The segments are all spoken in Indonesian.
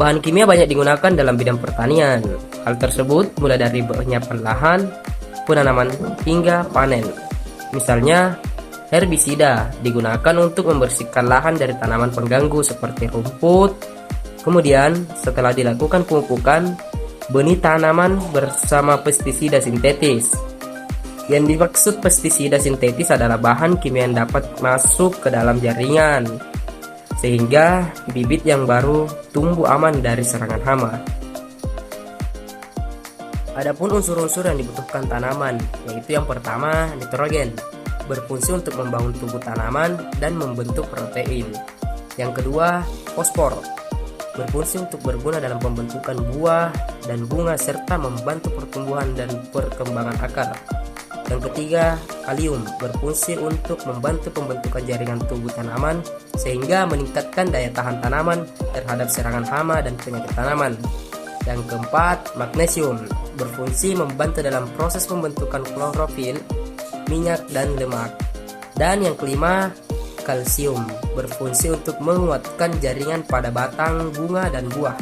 Bahan kimia banyak digunakan dalam bidang pertanian. Hal tersebut mulai dari penyiapan lahan, penanaman, hingga panen. Misalnya, herbisida digunakan untuk membersihkan lahan dari tanaman pengganggu seperti rumput. Kemudian, setelah dilakukan pemupukan, benih tanaman bersama pestisida sintetis. Yang dimaksud pestisida sintetis adalah bahan kimia yang dapat masuk ke dalam jaringan, sehingga bibit yang baru tumbuh aman dari serangan hama. Adapun unsur-unsur yang dibutuhkan tanaman, yaitu yang pertama nitrogen, berfungsi untuk membangun tubuh tanaman dan membentuk protein. Yang kedua, fosfor, berfungsi untuk berguna dalam pembentukan buah dan bunga serta membantu pertumbuhan dan perkembangan akar. Yang ketiga, kalium, berfungsi untuk membantu pembentukan jaringan tubuh tanaman sehingga meningkatkan daya tahan tanaman terhadap serangan hama dan penyakit tanaman. Yang keempat, magnesium, berfungsi membantu dalam proses pembentukan klorofil, minyak, dan lemak. Dan yang kelima, kalsium, berfungsi untuk menguatkan jaringan pada batang, bunga, dan buah.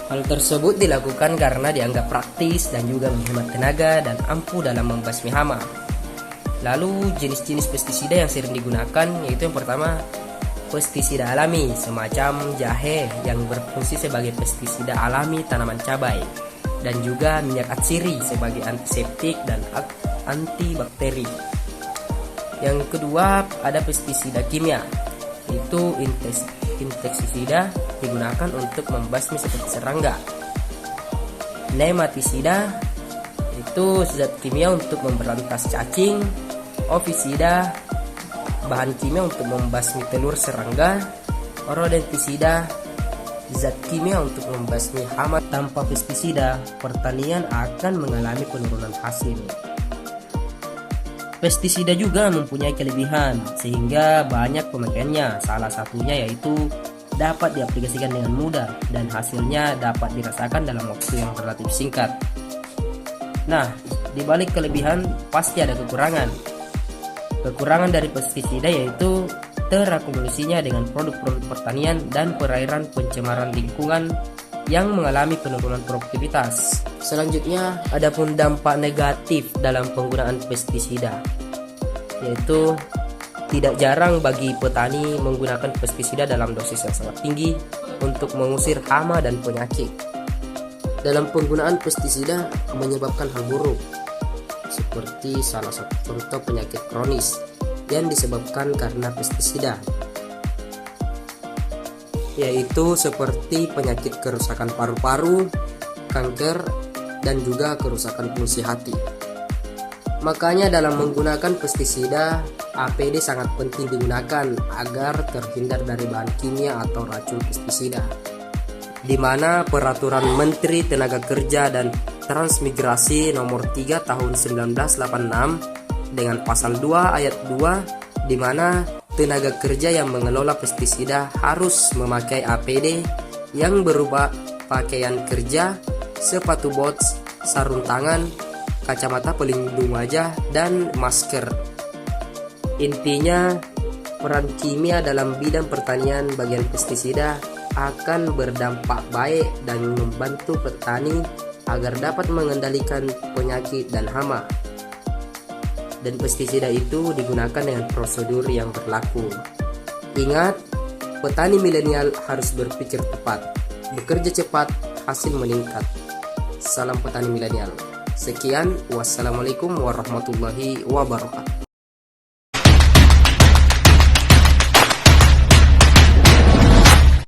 Hal tersebut dilakukan karena dianggap praktis dan juga menghemat tenaga dan ampuh dalam membasmi hama. Lalu jenis-jenis pestisida yang sering digunakan yaitu yang pertama, pestisida alami semacam jahe yang berfungsi sebagai pestisida alami tanaman cabai, dan juga minyak atsiri sebagai antiseptik dan antibakteri. Yang kedua, ada pestisida kimia, yaitu insektisida digunakan untuk membasmi seperti serangga. Nematisida itu zat kimia untuk memberantas cacing. Ofisida, bahan kimia untuk membasmi telur serangga. Rodentisida, zat kimia untuk membasmi hama. Tanpa pestisida, pertanian akan mengalami penurunan hasil. Pestisida juga mempunyai kelebihan sehingga banyak pemakaiannya. Salah satunya yaitu dapat diaplikasikan dengan mudah dan hasilnya dapat dirasakan dalam waktu yang relatif singkat. Nah, di balik kelebihan pasti ada kekurangan. Kekurangan dari pestisida yaitu terakumulasinya dengan produk-produk pertanian dan perairan, pencemaran lingkungan yang mengalami penurunan produktivitas. Selanjutnya, adapun dampak negatif dalam penggunaan pestisida, yaitu tidak jarang bagi petani menggunakan pestisida dalam dosis yang sangat tinggi untuk mengusir hama dan penyakit. Dalam penggunaan pestisida menyebabkan hal buruk, seperti salah satu contoh penyakit kronis yang disebabkan karena pestisida, yaitu seperti penyakit kerusakan paru-paru, kanker, dan juga kerusakan fungsi hati. Makanya dalam menggunakan pestisida, APD sangat penting digunakan agar terhindar dari bahan kimia atau racun pestisida, di mana Peraturan Menteri Tenaga Kerja dan Transmigrasi Nomor 3 Tahun 1986 dengan Pasal 2 Ayat 2, di mana tenaga kerja yang mengelola pestisida harus memakai APD yang berupa pakaian kerja, sepatu boots, sarung tangan, kacamata pelindung wajah, dan masker. Intinya, peran kimia dalam bidang pertanian bagian pestisida akan berdampak baik dan membantu petani agar dapat mengendalikan penyakit dan hama. Dan pestisida itu digunakan dengan prosedur yang berlaku. Ingat, petani milenial harus berpikir tepat, bekerja cepat, hasil meningkat. Salam petani milenial. Sekian, wassalamualaikum warahmatullahi wabarakatuh.